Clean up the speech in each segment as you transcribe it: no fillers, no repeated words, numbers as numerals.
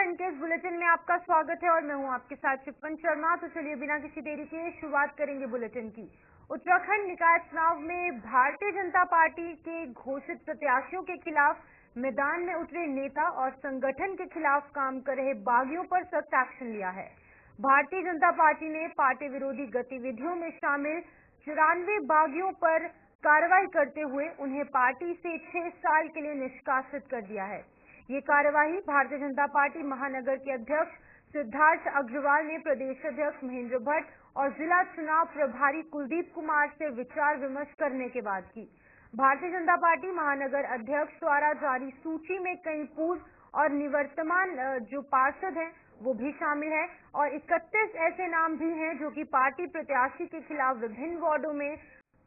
उत्तराखंड के इस बुलेटिन में आपका स्वागत है और मैं हूं आपके साथ शिपन शर्मा। तो चलिए बिना किसी देरी के शुरुआत करेंगे बुलेटिन की। उत्तराखंड निकाय चुनाव में भारतीय जनता पार्टी के घोषित प्रत्याशियों के खिलाफ मैदान में उतरे नेता और संगठन के खिलाफ काम कर रहे बागियों पर सख्त एक्शन लिया है। भारतीय जनता पार्टी ने पार्टी विरोधी गतिविधियों में शामिल 94 बागियों पर कार्रवाई करते हुए उन्हें पार्टी से 6 साल के लिए निष्कासित कर दिया है। ये कार्यवाही भारतीय जनता पार्टी महानगर के अध्यक्ष सिद्धार्थ अग्रवाल ने प्रदेश अध्यक्ष महेंद्र भट्ट और जिला चुनाव प्रभारी कुलदीप कुमार से विचार विमर्श करने के बाद की। भारतीय जनता पार्टी महानगर अध्यक्ष द्वारा जारी सूची में कई पूर्व और निवर्तमान जो पार्षद हैं वो भी शामिल है और 31 ऐसे नाम भी हैं जो कि पार्टी प्रत्याशी के खिलाफ विभिन्न वार्डों में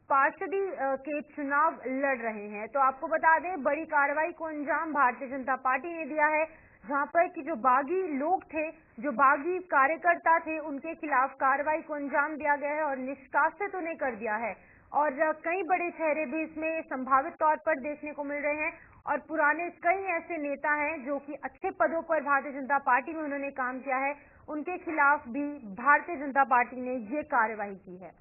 पार्षदी के चुनाव लड़ रहे हैं। तो आपको बता दें, बड़ी कार्रवाई को अंजाम भारतीय जनता पार्टी ने दिया है, जहां पर कि जो बागी लोग थे, जो बागी कार्यकर्ता थे, उनके खिलाफ कार्रवाई को अंजाम दिया गया है और निष्कासित उन्हें कर दिया है। और कई बड़े चेहरे भी इसमें संभावित तौर पर देखने को मिल रहे हैं और पुराने कई ऐसे नेता हैं जो कि अच्छे पदों पर भारतीय जनता पार्टी में उन्होंने काम किया है, उनके खिलाफ भी भारतीय जनता पार्टी ने ये कार्रवाई की है।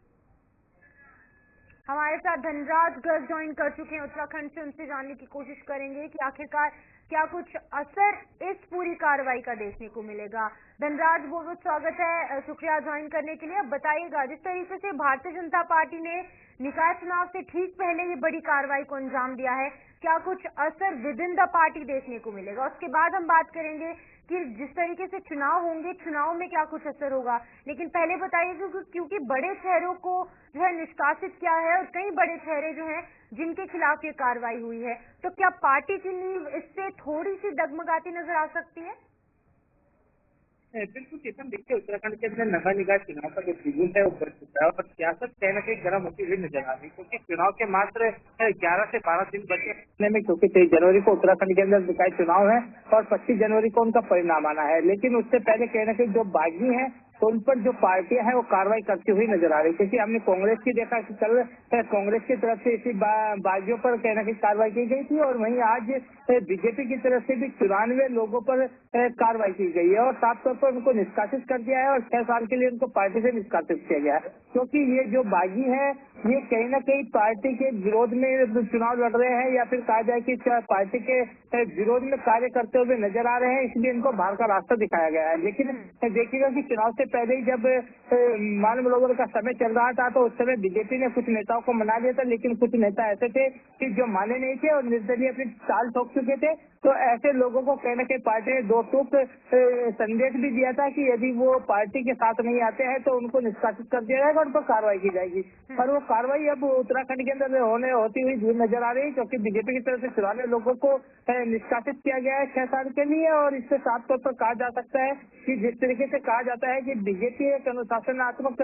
हमारे साथ धनराज गर्ग ज्वाइन कर चुके हैं उत्तराखंड से, उनसे जानने की कोशिश करेंगे कि आखिरकार क्या कुछ असर इस पूरी कार्रवाई का देखने को मिलेगा। धनराज, बहुत बहुत स्वागत है, शुक्रिया ज्वाइन करने के लिए। अब बताइएगा, जिस तरीके से भारतीय जनता पार्टी ने निकाय चुनाव से ठीक पहले ये बड़ी कार्रवाई को अंजाम दिया है, क्या कुछ असर विद इन द पार्टी देखने को मिलेगा? उसके बाद हम बात करेंगे कि जिस तरीके से चुनाव होंगे, चुनाव में क्या कुछ असर होगा। लेकिन पहले बताइए, क्योंकि बड़े चेहरों को जो है निष्कासित किया है और कई बड़े चेहरे जो हैं जिनके खिलाफ ये कार्रवाई हुई है, तो क्या पार्टी की नींव इससे थोड़ी सी डगमगाती नजर आ सकती है? बिल्कुल चेतन, देखिए उत्तराखंड के अंदर नगर निकाय चुनाव का जो बिगुल है वो बढ़ चुका है और सियासत कहीं न कहीं गर्म होती हुई नजर आ रही है, क्योंकि चुनाव के मात्र 11 से 12 दिन बचे में, क्योंकि 23 जनवरी को उत्तराखंड के अंदर निकाय चुनाव है और 25 जनवरी को उनका परिणाम आना है। लेकिन उससे पहले कहीं न कहीं जो बागी है तो उन पर जो पार्टियां हैं वो कार्रवाई करती हुई नजर आ रही है, क्योंकि हमने कांग्रेस की देखा कि कल कांग्रेस की तरफ से इसी बागियों पर कहीं न कहीं कार्रवाई की गई थी और वहीं आज बीजेपी की तरफ से भी 94 लोगों पर कार्रवाई की गई है और साफ तौर पर उनको निष्कासित कर दिया है और 6 साल के लिए उनको पार्टी से निष्कासित किया गया है, क्योंकि ये जो बागी है ये कहीं न कहीं पार्टी के विरोध में चुनाव लड़ रहे हैं या फिर कहा जाए कि पार्टी के विरोध में कार्य करते हुए नजर आ रहे हैं, इसलिए इनको बाहर का रास्ता दिखाया गया है। लेकिन देखिएगा कि चुनाव से पहले ही जब मानवलोकन का समय चल रहा था तो उस समय बीजेपी ने कुछ नेताओं को मना लिया था, लेकिन कुछ नेता ऐसे थे कि जो माने नहीं थे और निर्दलीय अपनी चाल ठोक चुके थे। तो ऐसे लोगों को कहीं न कहीं पार्टी ने 2 टूक संदेश भी दिया था कि यदि वो पार्टी के साथ नहीं आते हैं तो उनको निष्कासित कर दिया जाएगा और उन पर कार्रवाई की जाएगी। पर वो कार्रवाई अब उत्तराखंड के अंदर होती हुई दूर नजर आ रही है, क्योंकि बीजेपी की तरफ से 94 लोगों को निष्कासित किया गया है 6 साल के लिए और इससे साफ तौर पर कहा जा सकता है कि जिस तरीके से कहा जाता है कि बीजेपी एक अनुशासनात्मक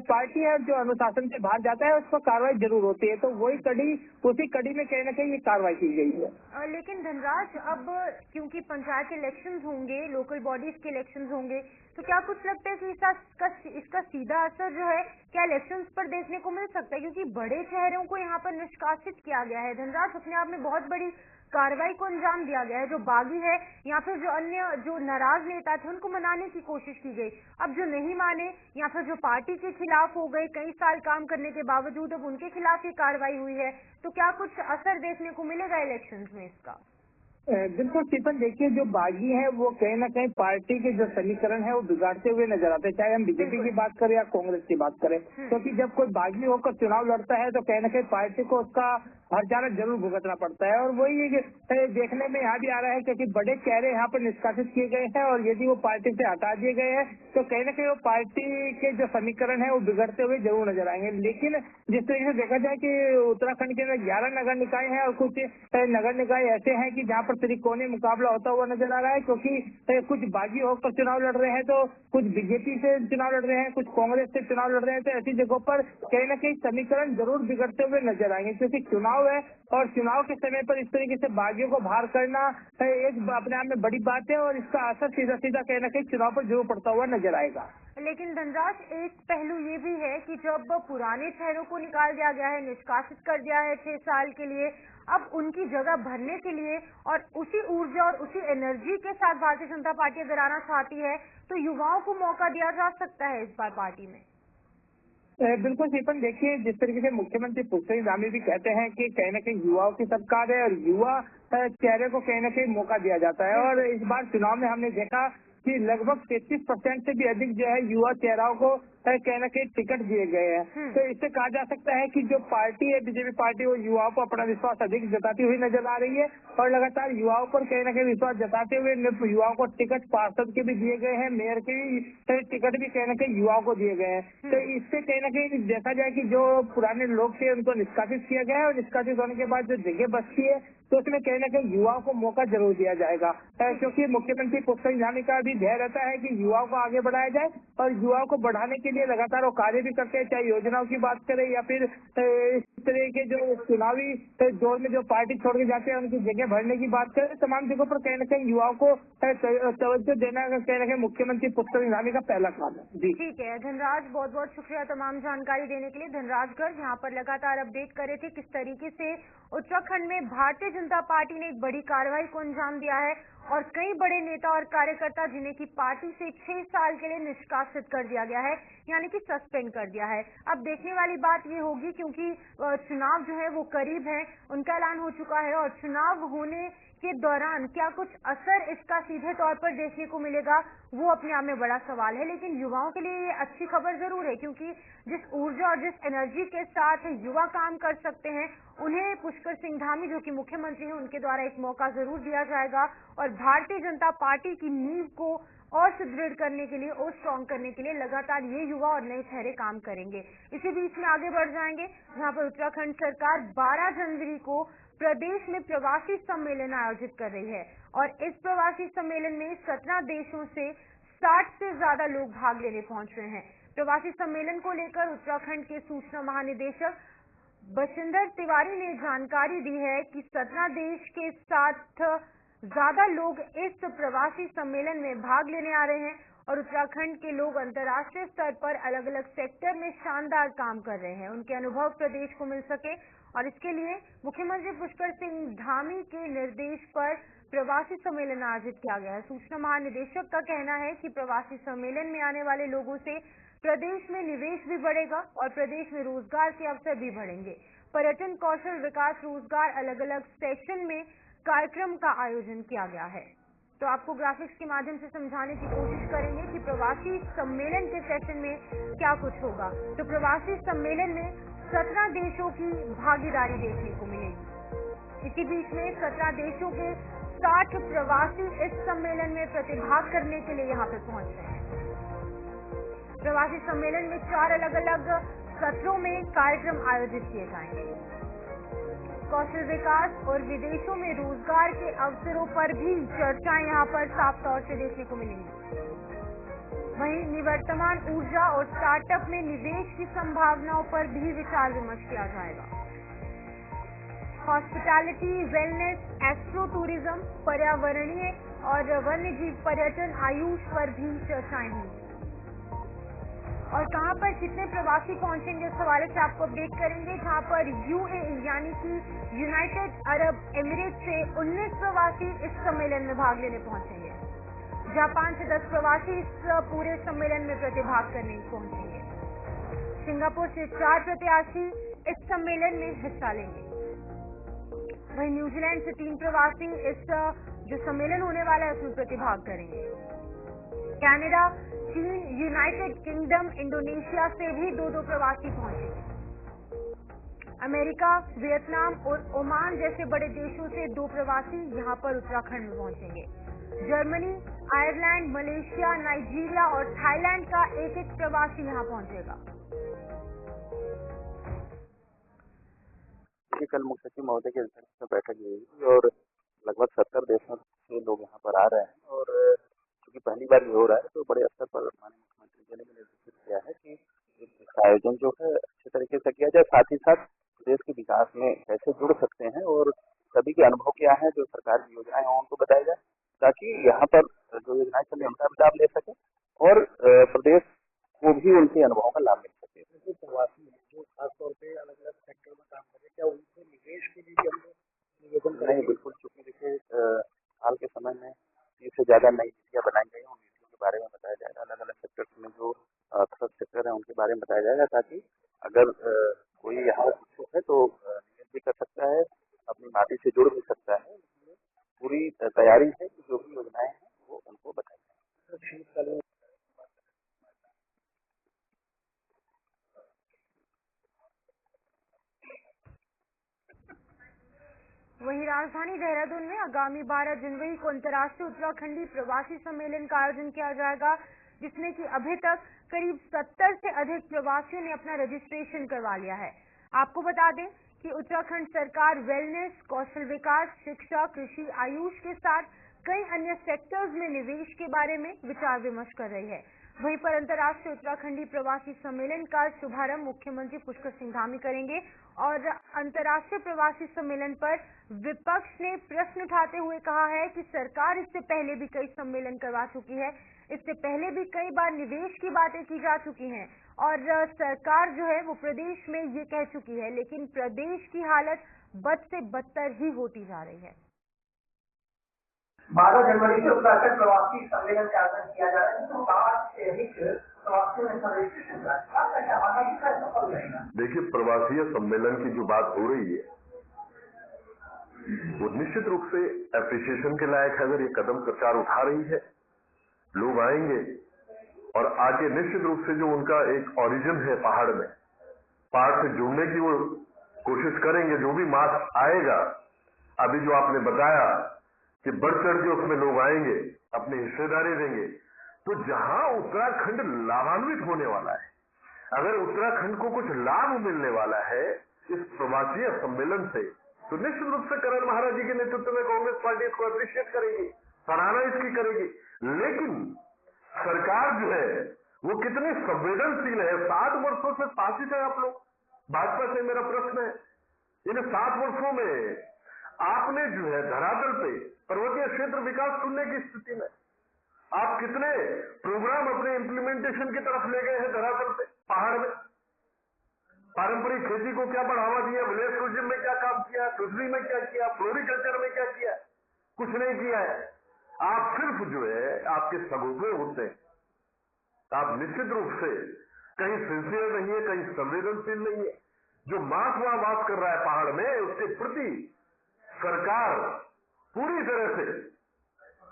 पार्टी है, जो अनुशासन से बाहर जाता है उस पर कार्रवाई जरूर होती है, तो वही उसी कड़ी में कहीं न कहीं ये कार्रवाई की गई है। लेकिन धनराज, अब क्योंकि पंचायत इलेक्शंस होंगे, लोकल बॉडीज के इलेक्शंस होंगे, तो क्या कुछ लगता है कि इसका सीधा असर जो है क्या इलेक्शंस पर देखने को मिल सकता है? क्योंकि बड़े चेहरों को यहाँ पर निष्कासित किया गया है धनराज, अपने आप में बहुत बड़ी कार्रवाई को अंजाम दिया गया है। जो बागी है या फिर जो अन्य जो नाराज नेता थे उनको मनाने की कोशिश की गई, अब जो नहीं माने या फिर जो पार्टी के खिलाफ हो गए, कई साल काम करने के बावजूद अब उनके खिलाफ ये कार्रवाई हुई है, तो क्या कुछ असर देखने को मिलेगा इलेक्शंस में इसका? बिल्कुल स्टीफन, देखिए जो बागी है वो कहीं न कहीं पार्टी के जो समीकरण है वो बिगाड़ते हुए नजर आते हैं, चाहे हम बीजेपी की बात करें या कांग्रेस की बात करें, क्योंकि जब कोई बागी होकर चुनाव लड़ता है तो कहीं न कहीं पार्टी को उसका हर्जाना जरूर भुगतना पड़ता है और वही देखने में यहाँ भी आ रहा है, क्योंकि बड़े चेहरे यहाँ पर निष्कासित किए गए हैं और यदि वो पार्टी से हटा दिए गए हैं तो कहीं न कहीं वो पार्टी के जो समीकरण है वो बिगड़ते हुए जरूर नजर आएंगे। लेकिन जिस तरीके से देखा जाए कि उत्तराखंड के अंदर 11 नगर निकाय हैं और कुछ नगर निकाय ऐसे हैं कि जहाँ पर त्रिकोणीय मुकाबला होता हुआ नजर आ रहा है, क्योंकि कुछ बागी होकर चुनाव लड़ रहे हैं तो कुछ बीजेपी से चुनाव लड़ रहे हैं, कुछ कांग्रेस से चुनाव लड़ रहे हैं, तो ऐसी जगहों पर कहीं न कहीं समीकरण जरूर बिगड़ते हुए नजर आएंगे, क्योंकि चुनाव चुनाव है और चुनाव के समय पर इस तरीके से बागियों को बाहर करना एक अपने आप में बड़ी बात है और इसका असर सीधा सीधा कहीं ना कहीं चुनाव पर जरूर पड़ता हुआ नजर आएगा। लेकिन धनराज, एक पहलू ये भी है कि जब पुराने चेहरों को निकाल दिया गया है, निष्कासित कर दिया है 6 साल के लिए, अब उनकी जगह भरने के लिए और उसी ऊर्जा और उसी एनर्जी के साथ भारतीय जनता पार्टी अगर आना चाहती है तो युवाओं को मौका दिया जा सकता है इस बार पार्टी में। बिल्कुल सिपन, देखिए जिस तरीके से मुख्यमंत्री पुष्कर धामी भी कहते हैं कि कहीं न कहीं युवाओं की सरकार है और युवा चेहरे को कहीं न कहीं मौका दिया जाता है और इस बार चुनाव में हमने देखा कि लगभग 33% से भी अधिक जो है युवा चेहराओं को कहीं न कहीं टिकट दिए गए हैं। तो इससे कहा जा सकता है कि जो पार्टी है बीजेपी पार्टी, वो युवाओं को अपना विश्वास अधिक जताती हुई नजर आ रही है और लगातार युवाओं पर कहीं न कहीं विश्वास जताते हुए युवाओं को टिकट पार्षद के भी दिए गए हैं, मेयर के भी टिकट भी कहीं न कहीं युवाओं को दिए गए हैं। तो इससे कहीं न कहीं देखा जाए कि जो पुराने लोग थे उनको निष्कासित किया गया है और निष्कासित होने के बाद जो जगह बचती है तो उसमें कहीं न कहीं युवाओं को मौका जरूर दिया जाएगा, क्योंकि मुख्यमंत्री पुष्कर धामी का भी ध्येय रहता है कि युवाओं को आगे बढ़ाया जाए और युवाओं को बढ़ाने के लिए लगातार वो कार्य भी करते हैं, चाहे योजनाओं की बात करें या फिर इस तरह के जो चुनावी दौर में जो पार्टी छोड़ के जाते हैं उनकी जगह भरने की बात करें, तमाम जगहों पर कहीं न कहीं युवाओं को तवज्जो देना कहीं न कहीं मुख्यमंत्री पुष्कर धामी का पहला काम है। जी ठीक है धनराज, बहुत बहुत शुक्रिया तमाम जानकारी देने के लिए। धनराज गर्ग यहाँ पर लगातार अपडेट कर रहे थे किस तरीके से उत्तराखंड में भारतीय जनता पार्टी ने एक बड़ी कार्रवाई को अंजाम दिया है और कई बड़े नेता और कार्यकर्ता जिन्हें की पार्टी से 6 साल के लिए निष्कासित कर दिया गया है, यानी कि सस्पेंड कर दिया है। अब देखने वाली बात ये होगी क्योंकि चुनाव जो है वो करीब है, उनका ऐलान हो चुका है और चुनाव होने के दौरान क्या कुछ असर इसका सीधे तौर पर देखने को मिलेगा, वो अपने आप में बड़ा सवाल है। लेकिन युवाओं के लिए ये अच्छी खबर जरूर है क्योंकि जिस ऊर्जा और जिस एनर्जी के साथ युवा काम कर सकते हैं उन्हें पुष्कर सिंह धामी जो कि मुख्यमंत्री हैं उनके द्वारा एक मौका जरूर दिया जाएगा और भारतीय जनता पार्टी की नींव को और सुदृढ़ करने के लिए और स्ट्रॉन्ग करने के लिए लगातार ये युवा और नए चेहरे काम करेंगे। इसी बीच में आगे बढ़ जाएंगे जहां पर उत्तराखंड सरकार 12 जनवरी को प्रदेश में प्रवासी सम्मेलन आयोजित कर रही है और इस प्रवासी सम्मेलन में 17 देशों से 60 से ज्यादा लोग भाग लेने पहुंच रहे हैं। प्रवासी सम्मेलन को लेकर उत्तराखंड के सूचना महानिदेशक बशिंदर तिवारी ने जानकारी दी है कि 17 देश के साथ ज्यादा लोग इस प्रवासी सम्मेलन में भाग लेने आ रहे हैं और उत्तराखंड के लोग अंतर्राष्ट्रीय स्तर पर अलग अलग सेक्टर में शानदार काम कर रहे हैं। उनके अनुभव प्रदेश को मिल सके और इसके लिए मुख्यमंत्री पुष्कर सिंह धामी के निर्देश पर प्रवासी सम्मेलन आयोजित किया गया है। सूचना महानिदेशक का कहना है कि प्रवासी सम्मेलन में आने वाले लोगों से प्रदेश में निवेश भी बढ़ेगा और प्रदेश में रोजगार के अवसर भी बढ़ेंगे। पर्यटन, कौशल विकास, रोजगार, अलग अलग सेक्शन में कार्यक्रम का आयोजन किया गया है। तो आपको ग्राफिक्स के माध्यम से समझाने की कोशिश करेंगे कि प्रवासी सम्मेलन के सेशन में क्या कुछ होगा। तो प्रवासी सम्मेलन में 17 देशों की भागीदारी देखने को मिलेगी। इसी बीच में 17 देशों के 60 प्रवासी इस सम्मेलन में प्रतिभाग करने के लिए यहाँ पे पहुंच रहे हैं। प्रवासी सम्मेलन में 4 अलग अलग सत्रों में कार्यक्रम आयोजित किए जाएंगे। कौशल विकास और विदेशों में रोजगार के अवसरों पर भी चर्चाएं यहाँ पर साफ तौर से देखने को मिलेंगी। वहीं निवर्तमान ऊर्जा और स्टार्टअप में निवेश की संभावनाओं पर भी विचार विमर्श किया जाएगा। हॉस्पिटैलिटी, वेलनेस, एस्ट्रो टूरिज्म, पर्यावरणीय और वन्यजीव पर्यटन, आयुष पर भी चर्चाएं होंगी। और कहां पर कितने प्रवासी पहुंचेंगे इस हवाले से आपको अपडेट करेंगे, जहां पर यूएई यानी कि यूनाइटेड अरब एमिरेट से 19 प्रवासी इस सम्मेलन में भाग लेने पहुंचेंगे। जापान से 10 प्रवासी इस पूरे सम्मेलन में प्रतिभाग करने पहुंचेंगे। सिंगापुर से 4 प्रत्याशी इस सम्मेलन में हिस्सा लेंगे। वहीं न्यूजीलैंड से 3 प्रवासी इस जो सम्मेलन होने वाला है उसमें प्रतिभाग करेंगे। कनाडा, चीन, यूनाइटेड किंगडम, इंडोनेशिया से भी 2-2 प्रवासी पहुंचेंगे। अमेरिका, वियतनाम और ओमान जैसे बड़े देशों से 2 प्रवासी यहां पर उत्तराखंड में पहुंचेंगे। जर्मनी, आयरलैंड, मलेशिया, नाइजीरिया और थाईलैंड का 1-1 प्रवासी यहां पहुंचेगा। कल मुख्य सचिव महोदय की अध्यक्षता में बैठक हुई और लगभग 70 देशों से लोग यहाँ पर आ रहे हैं और क्योंकि पहली बार ये हो रहा है तो बड़े स्तर पर माननीय मुख्यमंत्री जी ने निर्देशित किया है कि इसका आयोजन जो है अच्छे तरीके से किया जाए, साथ ही साथ देश के विकास में कैसे जुड़ हों उनको बताया जाए, ताकि यहाँ पर जो योजनाएं चल रही है उनका भी लाभ ले सके और प्रदेश को भी उनके अनुभवों का लाभ मिल सके। जो प्रवासी जो खासतौर पे अलग अलग सेक्टर में काम कर रहे हैं, क्या उनसे निवेश के लिए भी हम लोग निवेदन नहीं, करेंगे? बिल्कुल, चूंकि देखिए हाल के समय में 30 से ज्यादा नई नीतियां बनाई गई हैं, उन नीतियों के बारे में बताया जाएगा, अलग अलग सेक्टर्स में जो थर्ड सेक्टर है उनके बारे में बताया जाएगा, ताकि अगर कोई यहाँ इच्छुक है तो निवेश भी कर सकता है, अपनी माटी से जुड़ भी सकता है। इसलिए पूरी तैयारी है कि जो भी योजनाएं हैं वो उनको बताई जाए। शीतकालीन वहीं राजधानी देहरादून में आगामी 12 जनवरी को अंतर्राष्ट्रीय उत्तराखंडी प्रवासी सम्मेलन का आयोजन किया जाएगा, जिसमें कि अभी तक करीब 70 से अधिक प्रवासियों ने अपना रजिस्ट्रेशन करवा लिया है। आपको बता दें कि उत्तराखंड सरकार वेलनेस, कौशल विकास, शिक्षा, कृषि, आयुष के साथ कई अन्य सेक्टर्स में निवेश के बारे में विचार विमर्श कर रही है। वहीं पर अंतर्राष्ट्रीय उत्तराखंडी प्रवासी सम्मेलन का शुभारंभ मुख्यमंत्री पुष्कर सिंह धामी करेंगे और अंतर्राष्ट्रीय प्रवासी सम्मेलन पर विपक्ष ने प्रश्न उठाते हुए कहा है कि सरकार इससे पहले भी कई सम्मेलन करवा चुकी है, इससे पहले भी कई बार निवेश की बातें की जा चुकी हैं और सरकार जो है वो प्रदेश में ये कह चुकी है, लेकिन प्रदेश की हालत बद से बदतर ही होती जा रही है। 12 जनवरी से उत्तराखंड प्रवासी सम्मेलन का आयोजन किया जा रहा है, तो 60 से अधिक प्रवासियों ने रजिस्ट्रेशन करा। देखिए, प्रवासी सम्मेलन की जो बात हो रही है वो निश्चित रूप से एप्रिसिएशन के लायक है। अगर ये कदम सरकार उठा रही है, लोग आएंगे और आके निश्चित रूप से जो उनका एक ओरिजिन है पहाड़ में, पहाड़ से जुड़ने की वो कोशिश करेंगे। जो भी मास आएगा, अभी जो आपने बताया कि बढ़ चढ़ के उसमें लोग आएंगे, अपनी हिस्सेदारी देंगे, तो जहां उत्तराखंड लाभान्वित होने वाला है, अगर उत्तराखंड को कुछ लाभ मिलने वाला है इस प्रवासी सम्मेलन से, तो निश्चित रूप से करण महाराज जी के नेतृत्व में कांग्रेस पार्टी इसको अप्रिशिएट करेगी, सराहना इसकी करेगी। लेकिन सरकार जो है वो कितनी संवेदनशील है। 7 वर्षों से शासित है आप लोग, भाजपा से मेरा प्रश्न है, इन 7 वर्षों में आपने जो है धरातल पे पर्वतीय क्षेत्र विकास करने की स्थिति में आप कितने प्रोग्राम अपने इम्प्लीमेंटेशन की तरफ ले गए हैं धरातल पे, पहाड़ में? पारंपरिक खेती को क्या बढ़ावा दिया, विलेज टूरिज्म में क्या काम किया, फिशरी में क्या किया, फ्लोरिकल्चर में क्या किया? कुछ नहीं किया है। आप सिर्फ जो है आपके सबूते होते हैं, आप निश्चित रूप से कहीं सिंसियर नहीं है, कहीं संवेदनशील नहीं है। जो मास वहां वास कर रहा है पहाड़ में, उसके प्रति सरकार पूरी तरह से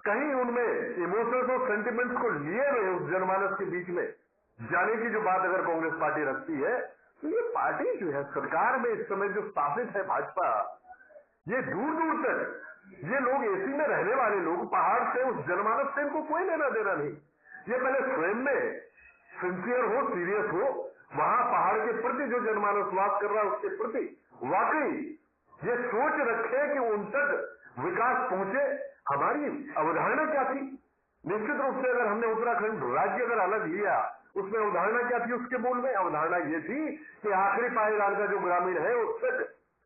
कहीं उनमें इमोशंस और सेंटिमेंट्स को लिए हुए उस जनमानस के बीच में जाने की जो बात अगर कांग्रेस पार्टी रखती है, तो ये पार्टी जो है सरकार में इस समय जो शासित है भाजपा, ये दूर दूर तक ये लोग एसी में रहने वाले लोग, पहाड़ से उस जनमानस से इनको कोई लेना देना नहीं। ये पहले स्वयं में सिंसियर हो, सीरियस हो, वहां पहाड़ के प्रति जो जनमानस वास कर रहा है उसके प्रति वाकई ये सोच रखे कि उन तक विकास पहुंचे। हमारी अवधारणा क्या थी? निश्चित रूप से अगर हमने उत्तराखंड राज्य अगर अलग लिया, उसमें अवधारणा क्या थी? उसके मूल में अवधारणा ये थी कि आखिरी पायदान का जो ग्रामीण है उस तक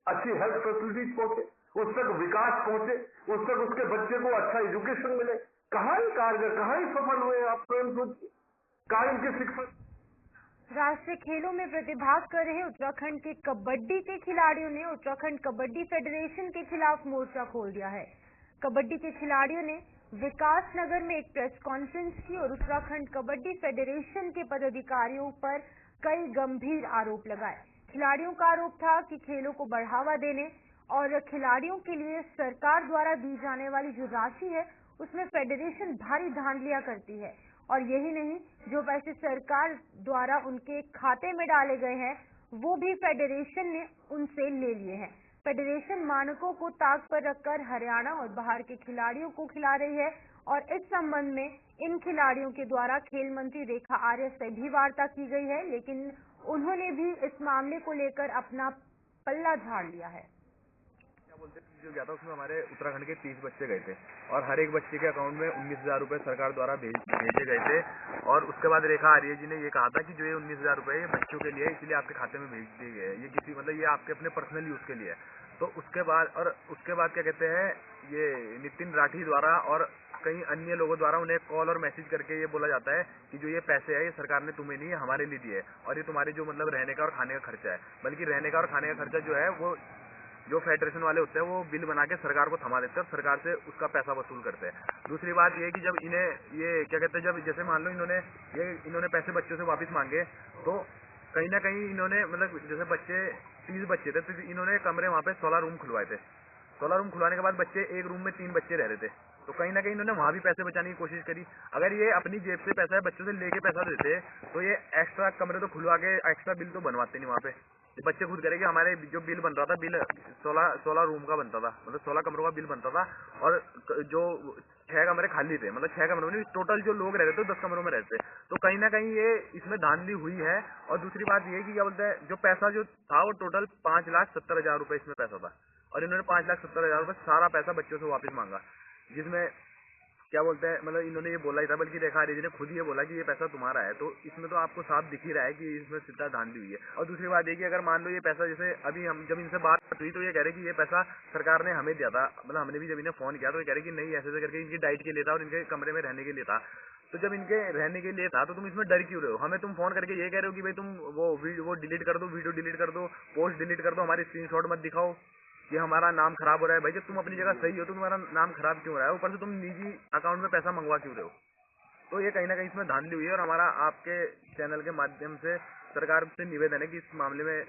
अच्छी हेल्थ फैसिलिटीज पहुंचे, उस तक विकास पहुंचे, उस तक उसके बच्चे को अच्छा एजुकेशन मिले। कहाँ ही कारगर, कहाँ ही सफल हुए? आप स्वयं सोचिए, कहाँ इनकी शिक्षा? राष्ट्रीय खेलों में प्रतिभाग कर रहे उत्तराखंड के कबड्डी के खिलाड़ियों ने उत्तराखंड कबड्डी फेडरेशन के खिलाफ मोर्चा खोल दिया है। कबड्डी के खिलाड़ियों ने विकास नगर में एक प्रेस कॉन्फ्रेंस की और उत्तराखंड कबड्डी फेडरेशन के पदाधिकारियों पर कई गंभीर आरोप लगाए। खिलाड़ियों का आरोप था कि खेलों को बढ़ावा देने और खिलाड़ियों के लिए सरकार द्वारा दी जाने वाली जो राशि है उसमें फेडरेशन भारी धांधलियां करती है और यही नहीं, जो पैसे सरकार द्वारा उनके खाते में डाले गए हैं वो भी फेडरेशन ने उनसे ले लिए हैं। फेडरेशन मानकों को ताक पर रखकर हरियाणा और बाहर के खिलाड़ियों को खिला रही है और इस संबंध में इन खिलाड़ियों के द्वारा खेल मंत्री रेखा आर्य से भी वार्ता की गई है, लेकिन उन्होंने भी इस मामले को लेकर अपना पल्ला झाड़ लिया है। बोलते जो गया था उसमें हमारे उत्तराखंड के 30 बच्चे गए थे और हर एक बच्चे के अकाउंट में 19,000 रुपए सरकार द्वारा भेजे गए थे और उसके बाद रेखा आर्य जी ने ये कहा था कि जो ये 19,000 रुपए ये बच्चों के लिए इसलिए आपके खाते में भेज दिए गए, ये किसी मतलब ये आपके अपने पर्सनल यूज के लिए। तो उसके बाद क्या कहते हैं, ये नितिन राठी द्वारा और कई अन्य लोगों द्वारा उन्हें कॉल और मैसेज करके ये बोला जाता है कि जो ये पैसे है ये सरकार ने तुम्हें नहीं, हमारे लिए दिए है और ये तुम्हारे जो मतलब रहने का और खाने का खर्चा है। बल्कि रहने का और खाने का खर्चा जो है वो जो फेडरेशन वाले होते हैं वो बिल बना के सरकार को थमा देते हैं और सरकार से उसका पैसा वसूल करते हैं। दूसरी बात ये है कि जब इन्हें ये क्या कहते हैं, जब जैसे मान लो इन्होंने पैसे बच्चों से वापस मांगे तो कहीं ना कहीं इन्होंने मतलब जैसे बच्चे 30 बच्चे थे तो इन्होंने कमरे वहाँ पे 16 रूम खुलवाए थे। 16 रूम खुलवाने के बाद बच्चे एक रूम में 3 बच्चे रह रहे थे, तो कहीं ना कहीं इन्होंने वहाँ भी पैसे बचाने की कोशिश करी। अगर ये अपनी जेब से पैसा बच्चों से लेके पैसा देते तो ये एक्स्ट्रा कमरे तो खुलवा के एक्स्ट्रा बिल तो बनवाते नहीं वहाँ पे। ये बच्चे खुद करेंगे। हमारे जो बिल बन रहा था, बिल 16 रूम का बनता था, मतलब 16 कमरों का बिल बनता था और जो 6 कमरे खाली थे, मतलब 6 कमरों में टोटल जो लोग रहते थे 10 कमरों में रहते। तो कहीं ना कहीं ये इसमें धांधली हुई है। और दूसरी बात ये कि क्या बोलते हैं, जो पैसा जो था वो टोटल 5,70,000 रुपए इसमें पैसा था और इन्होंने 5,70,000 रुपए सारा पैसा बच्चों से वापस मांगा, जिसमें क्या बोलते हैं मतलब इन्होंने ये बोला ही था, बल्कि रेखा आर्य जी ने खुद ये बोला कि ये पैसा तुम्हारा है। तो इसमें तो आपको साफ दिख ही रहा है कि इसमें सीधा धांधली हुई है। और दूसरी बात ये कि अगर मान लो ये पैसा, जैसे अभी हम जब इनसे बात हुई तो ये कह रहे कि ये पैसा सरकार ने हमें दिया था, मतलब हमने भी जब इन्हें फोन किया तो ये कह रहे कि नहीं, ऐसे करके इनकी डाइट के लिए था और इनके कमरे में रहने के लिए था। तो जब इनके रहने के लिए था तो तुम इसमें डर क्यों रहे हो? हमें तुम फोन करके ये कह रहे हो कि भाई तुम वो डिलीट कर दो, वीडियो डिलीट कर दो, पोस्ट डिलीट कर दो, हमारे स्क्रीनशॉट मत दिखाओ कि हमारा नाम खराब हो रहा है। भाई जब तुम अपनी जगह सही हो तो तुम्हारा नाम खराब क्यों हो रहा है? ऊपर से तुम निजी अकाउंट में पैसा मंगवा क्यों रहे हो? तो ये कहीं ना कहीं इसमें धांधली हुई है और हमारा आपके चैनल के माध्यम से सरकार से निवेदन है कि इस मामले में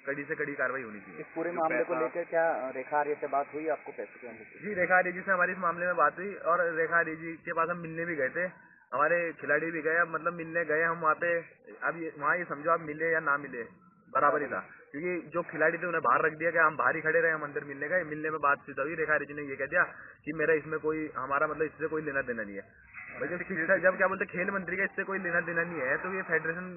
कड़ी से कड़ी कार्रवाई होनी चाहिए। इस पूरे मामले को लेकर क्या रेखा आर्य से बात हुई आपको पैसे के? जी, रेखा आर्य जी से हमारी इस मामले में बात हुई और रेखा आर्य जी के पास हम मिलने भी गए थे, हमारे खिलाड़ी भी गए। अब मतलब मिलने गए हम वहाँ पे, अब वहाँ ये समझो आप मिले या ना मिले बराबर ही था, क्योंकि जो खिलाड़ी थे उन्हें बाहर रख दिया गया, हम बाहर ही खड़े रहे, हम अंदर मिलने गए। मिलने में बात सीधा हुई, रेखा आर्य जी ने ये कह दिया कि मेरा इसमें कोई, हमारा मतलब इससे कोई लेना देना नहीं है। भाई जब क्या बोलते खेल मंत्री का इससे कोई लेना देना नहीं है तो ये फेडरेशन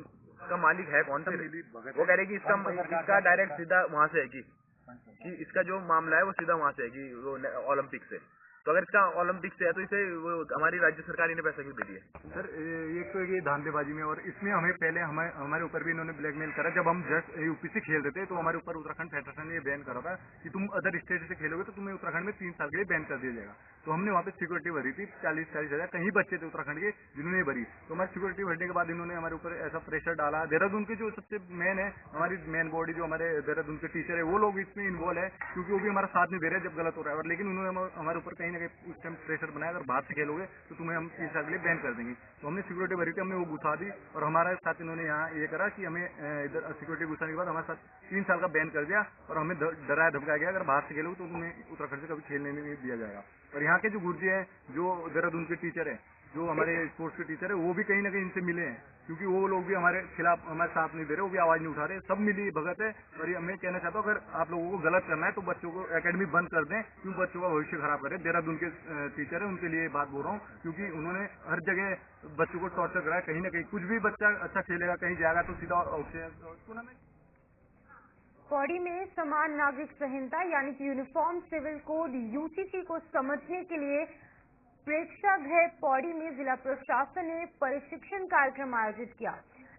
का मालिक है कौन सा? वो कह रहे कि इसका डायरेक्ट सीधा वहाँ से है कि इसका जो मामला है वो सीधा वहाँ से है कि वो ओलंपिक से। तो अगर इसका ओलंपिक से है तो इसे वो हमारी राज्य सरकार ने पैसा क्यों दे दिया? सर एक तो ये धांधलेबाजी में, और इसमें हमें पहले हमारे ऊपर भी इन्होंने ब्लैकमेल करा। जब हम जस्ट यूपी से खेल रहे थे तो हमारे ऊपर उत्तराखंड फेडरेशन ने ये बैन करा था कि तुम अदर स्टेट से खेलोगे तो तुम्हें उत्तराखंड में 3 साल के लिए बैन कर दिया जाएगा। तो हमने वहाँ पे सिक्योरिटी भरी थी 40-40 हजार, कहीं बच्चे थे उत्तराखंड के जिन्होंने भरी। तो हमारी सिक्योरिटी भरने के बाद इन्होंने हमारे ऊपर ऐसा प्रेशर डाला। देहरादून के जो सबसे मेन है, हमारी मेन बॉडी जो हमारे देहरादून के टीचर है, वो लोग इसमें इन्वॉल्व है क्योंकि वो भी हमारा साथ नहीं दे रहे जब गलत हो रहा है। और लेकिन उन्होंने हमारे ऊपर कहीं ना कहीं उस टाइम प्रेशर बनाया, अगर बाहर से खेलोगे तो तुम्हें हम 3 साल के लिए बैन कर देंगे। तो हमने सिक्योरिटी भरी थी, हमने वो घुसा दी और हमारे साथ इन्होंने यहाँ ये करा कि हमें इधर सिक्योरिटी घुसाने के बाद हमारे साथ 3 साल का बैन कर दिया और हमें डराया धमकाया गया, अगर बाहर से खेलोगे तो तुम्हें उत्तराखंड से कभी खेलने नहीं दिया जाएगा। और यहाँ के जो गुरुजी हैं, जो देहरादून के टीचर है, जो हमारे स्पोर्ट्स के टीचर है, वो भी कहीं ना कहीं इनसे मिले हैं क्योंकि वो लोग भी हमारे खिलाफ हमारे साथ नहीं दे रहे, वो भी आवाज नहीं उठा रहे। सब मिली भगत है। और ये मैं कहना चाहता हूँ, अगर आप लोगों को गलत करना है तो बच्चों को एकेडमी बंद कर दें, क्यों बच्चों का भविष्य खराब करें। देहरादून के टीचर है, उनके लिए बात बोल रहा हूँ क्योंकि उन्होंने हर जगह बच्चों को टॉर्चर कराया। कहीं ना कहीं कुछ भी बच्चा अच्छा खेलेगा, कहीं जाएगा तो सीधा टूर्नामेंट। पौड़ी में समान नागरिक संहिता यानी कि यूनिफॉर्म सिविल कोड यूसीसी को समझने के लिए प्रेक्षागृह पौड़ी में जिला प्रशासन ने प्रशिक्षण कार्यक्रम आयोजित किया,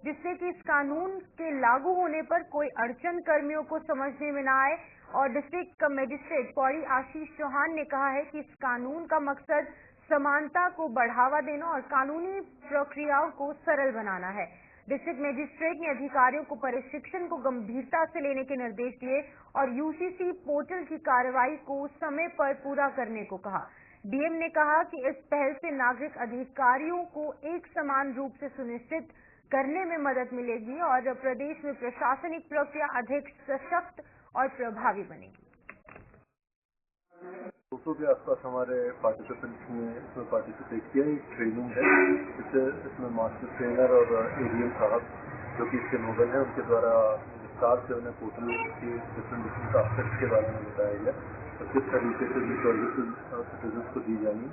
जिससे कि इस कानून के लागू होने पर कोई अड़चन कर्मियों को समझने में न आए। और डिस्ट्रिक्ट मजिस्ट्रेट पौड़ी आशीष चौहान ने कहा है कि इस कानून का मकसद समानता को बढ़ावा देना और कानूनी प्रक्रियाओं को सरल बनाना है। डिस्ट्रिक्ट मजिस्ट्रेट ने अधिकारियों को प्रशिक्षण को गंभीरता से लेने के निर्देश दिए और यूसीसी पोर्टल की कार्रवाई को समय पर पूरा करने को कहा। डीएम ने कहा कि इस पहल से नागरिक अधिकारियों को एक समान रूप से सुनिश्चित करने में मदद मिलेगी और प्रदेश में प्रशासनिक प्रक्रिया अधिक सशक्त और प्रभावी बनेगी। 200 के आसपास हमारे पार्टिसिपेंट्स ने इसमें पार्टिसिपेट किया। एक ट्रेनिंग है, इसमें मास्टर ट्रेनर और एडीएम साहब जो कि इसके नोबल हैं, उनके द्वारा विस्तार से उन्हें पोर्टल के डिफरेंट एस्पेक्ट्स के बारे में बताया गया और किस तरीके से ये सर्विसेज सिटीजन को दी जाएंगी,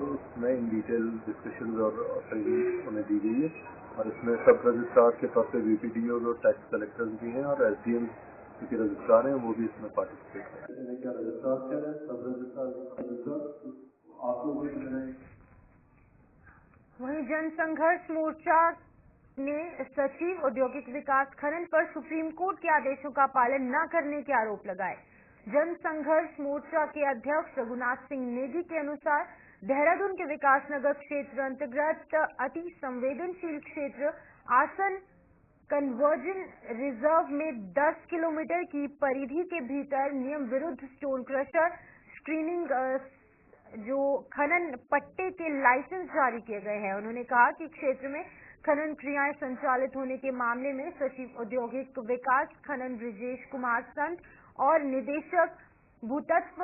उसमें इन डिटेल डिस्कशन और ट्रेनिंग उन्हें दी गई है। और इसमें सब रजिस्ट्रार के तौर पर वीपीडीओ और टैक्स कलेक्टर्स भी हैं और एसडीएम क्योंकि रजिस्ट्रार हैं वो भी इसमें पार्टिसिपेट करें। क्या रजिस्ट्रार क्या है, सब रजिस्ट्रार आप लोग भी करें। वहीं जनसंघर्ष मोर्चा ने सचिव औद्योगिक विकास खनन पर सुप्रीम कोर्ट के आदेशों का पालन न करने के आरोप लगाए। जन संघर्ष मोर्चा के अध्यक्ष रघुनाथ सिंह नेगी के अनुसार देहरादून के विकासनगर क्षेत्र अंतर्गत अति संवेदनशील क्षेत्र आसन कन्वर्जन रिजर्व में 10 किलोमीटर की परिधि के भीतर नियम विरुद्ध स्टोन क्रशर स्क्रीनिंग जो खनन पट्टे के लाइसेंस जारी किए गए हैं। उन्होंने कहा कि क्षेत्र में खनन क्रियाएं संचालित होने के मामले में सचिव औद्योगिक विकास खनन ब्रिजेश कुमार संत और निदेशक भूतत्व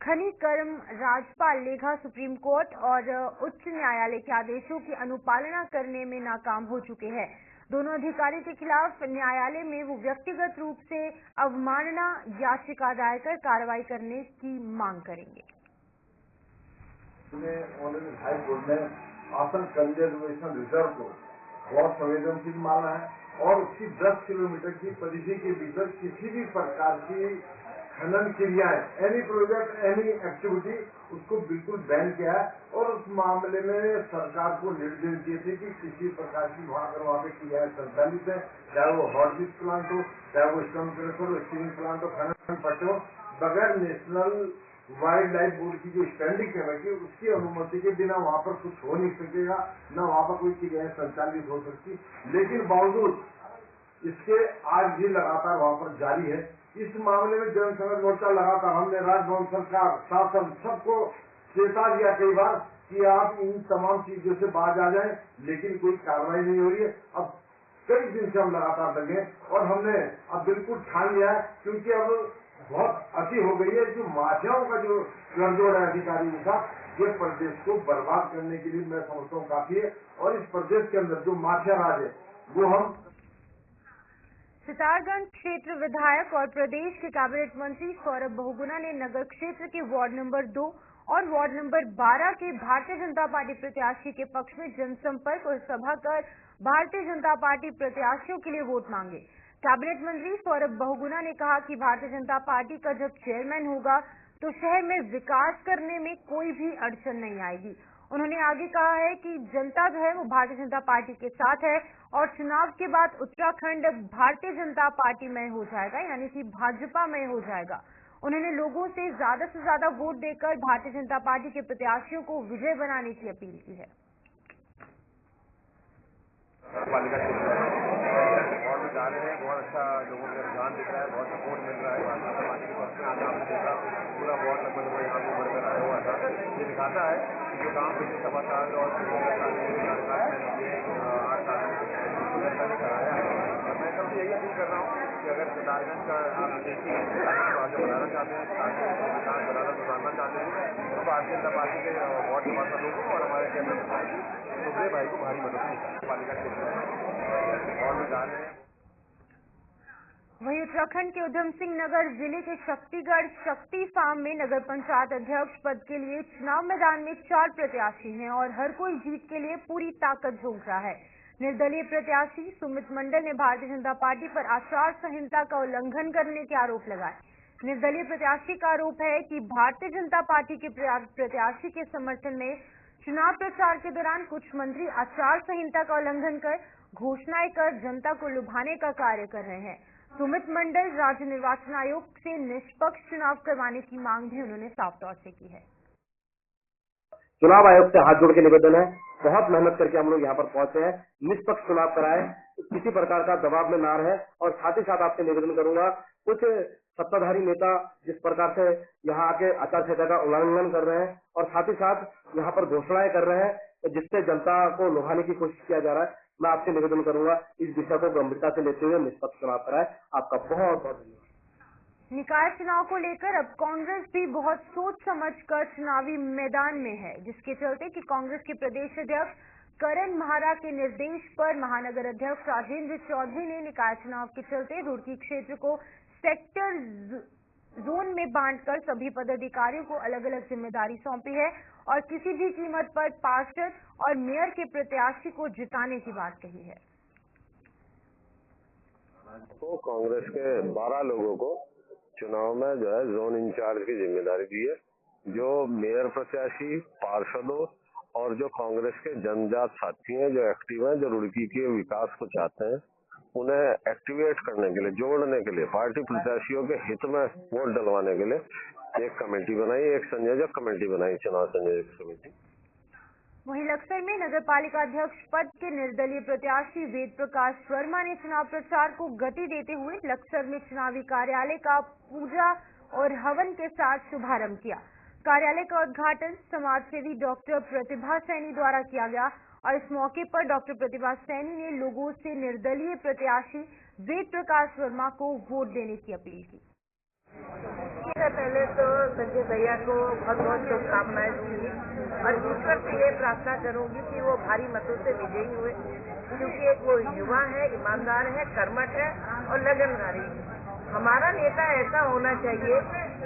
खनिकर्म राजपाल लेखा सुप्रीम कोर्ट और उच्च न्यायालय के आदेशों की अनुपालना करने में नाकाम हो चुके हैं। दोनों अधिकारी के खिलाफ न्यायालय में वो व्यक्तिगत रूप से अवमानना याचिका दायर कर कार्रवाई करने की मांग करेंगे। हाई कोर्ट ने आसन कंजर्वेशन रिजर्व को बहुत संवेदनशील माना है और उसकी 10 किलोमीटर की परिधि के भीतर किसी भी प्रकार की खनन क्रियाएं, एनी प्रोजेक्ट, एनी एक्टिविटी, उसको बिल्कुल बैन किया है। और उस मामले में सरकार को निर्देश दिए थे कि किसी प्रकार की वहाँ पे क्रियाएं संचालित है, चाहे वो हॉट मिक्स प्लांट हो, चाहे वो स्टोन क्रशर हो, स्टीलिंग प्लांट हो, खनन पट्टे हो, बगैर नेशनल वाइल्ड लाइफ बोर्ड की जो स्टैंडिंग कमेटी उसकी अनुमति के बिना वहाँ पर कुछ हो नहीं सकेगा, न वहाँ पर कोई क्रियाएं संचालित हो सकती। लेकिन बावजूद इसके आज भी लगातार वहाँ पर जारी है। इस मामले में जन संघर्ष मोर्चा लगातार हमने राजभवन, सरकार, शासन सबको चेता दिया कई बार कि आप इन तमाम चीजों से बाज आ जाएं, लेकिन कोई कार्रवाई नहीं हो रही है। अब कई दिन से हम लगातार लगे और हमने अब बिल्कुल ठान लिया है, क्योंकि अब बहुत अति हो गई है। जो माफियाओं का जो गठजोड़ है अधिकारियों का, ये प्रदेश को बर्बाद करने के लिए मैं समझता हूँ काफी है। और इस प्रदेश के अंदर जो माफिया राज है वो हम सितारगंज क्षेत्र विधायक और प्रदेश के कैबिनेट मंत्री सौरभ बहुगुणा ने नगर क्षेत्र के वार्ड नंबर 2 और वार्ड नंबर 12 के भारतीय जनता पार्टी प्रत्याशी के पक्ष में जनसंपर्क और सभा कर भारतीय जनता पार्टी प्रत्याशियों के लिए वोट मांगे। कैबिनेट मंत्री सौरभ बहुगुणा ने कहा कि भारतीय जनता पार्टी का जब चेयरमैन होगा तो शहर में विकास करने में कोई भी अड़चन नहीं आएगी। उन्होंने आगे कहा है कि जनता जो है वो भारतीय जनता पार्टी के साथ है और चुनाव के बाद उत्तराखंड भारतीय जनता पार्टी में हो जाएगा, यानी कि भाजपा में हो जाएगा। उन्होंने लोगों से ज्यादा वोट देकर भारतीय जनता पार्टी के प्रत्याशियों को विजय बनाने की अपील की है। जा रहे हैं, बहुत अच्छा लोगों का रुझान दिख रहा है, बहुत सपोर्ट मिल रहा है। भाजपा समाज की तरफ से देखा पूरा वार्ड नंबर वो यहाँ पे बढ़कर आया हुआ था। ये दिखाता है कि जो काम पिछले 7 साल और 8 साल में कराया है। और मैं सबसे यही अपील कर रहा हूँ कि अगर सितारगंज का आप देखिए आगे बढ़ाना चाहते हैं, विकास बढ़ाना सुधारना चाहते हैं, तो भारतीय जनता पार्टी के वार्ड सभा लोगों को और हमारे कैबिनेट सुखदेव भाई को भारी मदद मिली पालिका क्षेत्र में और में जा रहे हैं। वहीं उत्तराखंड के उधम सिंह नगर जिले के शक्तिगढ़ शक्ति फार्म में नगर पंचायत अध्यक्ष पद के लिए चुनाव मैदान में 4 प्रत्याशी हैं और हर कोई जीत के लिए पूरी ताकत झोंक रहा है। निर्दलीय प्रत्याशी सुमित मंडल ने भारतीय जनता पार्टी पर आचार संहिता का उल्लंघन करने के आरोप लगाए। निर्दलीय प्रत्याशी का आरोप है कि भारतीय जनता पार्टी के प्रत्याशी के समर्थन में चुनाव प्रचार के दौरान कुछ मंत्री आचार संहिता का उल्लंघन कर घोषणाएं कर जनता को लुभाने का कार्य कर रहे हैं। सुमित मंडल राज्य निर्वाचन आयोग से निष्पक्ष चुनाव करवाने की मांग भी उन्होंने साफ तौर से की है। चुनाव आयोग से हाथ जोड़ के निवेदन है, बहुत मेहनत करके हम लोग यहाँ पर पहुंचे हैं, निष्पक्ष चुनाव कराए, किसी प्रकार का दबाव में ना रहे। और साथ ही साथ आपसे निवेदन करूंगा, कुछ सत्ताधारी नेता जिस प्रकार से यहाँ आके आचार संहिता का उल्लंघन कर रहे हैं और साथ ही साथ यहाँ पर घोषणाएं कर रहे हैं जिससे जनता को लुभाने की कोशिश किया जा रहा है, मैं आपसे निवेदन करूंगा इस विषय को गंभीरता से लेते हुए निष्पक्ष चुनाव कराए। आपका बहुत बहुत धन्यवाद। निकाय चुनाव को लेकर अब कांग्रेस भी बहुत सोच समझकर चुनावी मैदान में है, जिसके चलते कि कांग्रेस के प्रदेश अध्यक्ष करण महारा के निर्देश पर महानगर अध्यक्ष राजेंद्र चौधरी ने निकाय चुनाव के चलते रुड़की क्षेत्र को सेक्टर जोन में बांटकर सभी पदाधिकारियों को अलग अलग जिम्मेदारी सौंपी है और किसी भी कीमत पर पार्षद और मेयर के प्रत्याशी को जिताने की बात कही है। तो कांग्रेस के 12 लोगों को चुनाव में जो है जोन इंचार्ज की जिम्मेदारी दी है, जो मेयर प्रत्याशी, पार्षदों और जो कांग्रेस के जनजात साथी हैं, जो एक्टिव हैं, जो रुड़की के विकास को चाहते हैं, उन्हें एक्टिवेट करने के लिए, जोड़ने के लिए, पार्टी प्रत्याशियों के हित में वोट डलवाने के लिए एक कमेटी बनाई, एक संयोजक कमेटी बनाई, चुनाव संयोजक समिति। वहीं लक्सर में नगर पालिका अध्यक्ष पद के निर्दलीय प्रत्याशी वेद प्रकाश वर्मा ने चुनाव प्रचार को गति देते हुए लक्सर में चुनावी कार्यालय का पूजा और हवन के साथ शुभारंभ किया। कार्यालय का उद्घाटन समाजसेवी डॉक्टर प्रतिभा सैनी द्वारा किया गया और इस मौके पर डॉक्टर प्रतिभा सैनी ने लोगों से निर्दलीय प्रत्याशी वेद प्रकाश वर्मा को वोट देने की अपील की। पहले तो संजय भैया को बहुत बहुत शुभकामनाएं दूंगी और ईश्वर से ये प्रार्थना करूंगी कि वो भारी मतों से विजयी हुए, क्योंकि एक वो युवा है, ईमानदार है, कर्मठ है और लगनधारी है। हमारा नेता ऐसा होना चाहिए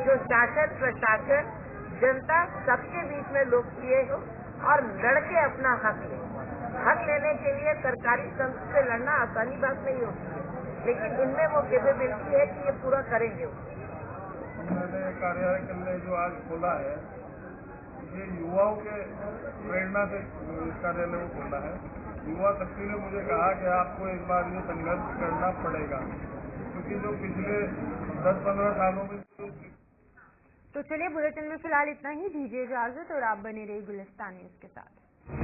जो शासन प्रशासन जनता सबके बीच में लोकप्रिय हो और लड़के अपना हक ले। हक लेने के लिए सरकारी तंत्र से लड़ना आसानी बात नहीं होती है, लेकिन इनमें वो कैपेबिलिटी है कि ये पूरा करेंगे। मैंने कार्यालय के लिए जो आज खोला है, ये युवाओं के प्रेरणा से इस कार्यालय को खोला है। युवा शक्ति ने मुझे कहा कि आपको एक बार ये संघर्ष करना पड़ेगा, क्योंकि जो पिछले 10-15 सालों में तो चलिए बुलेटिन में फिलहाल इतना ही, दीजिए इजाजत और आप बने रहिए गुलिस्तान न्यूज के साथ।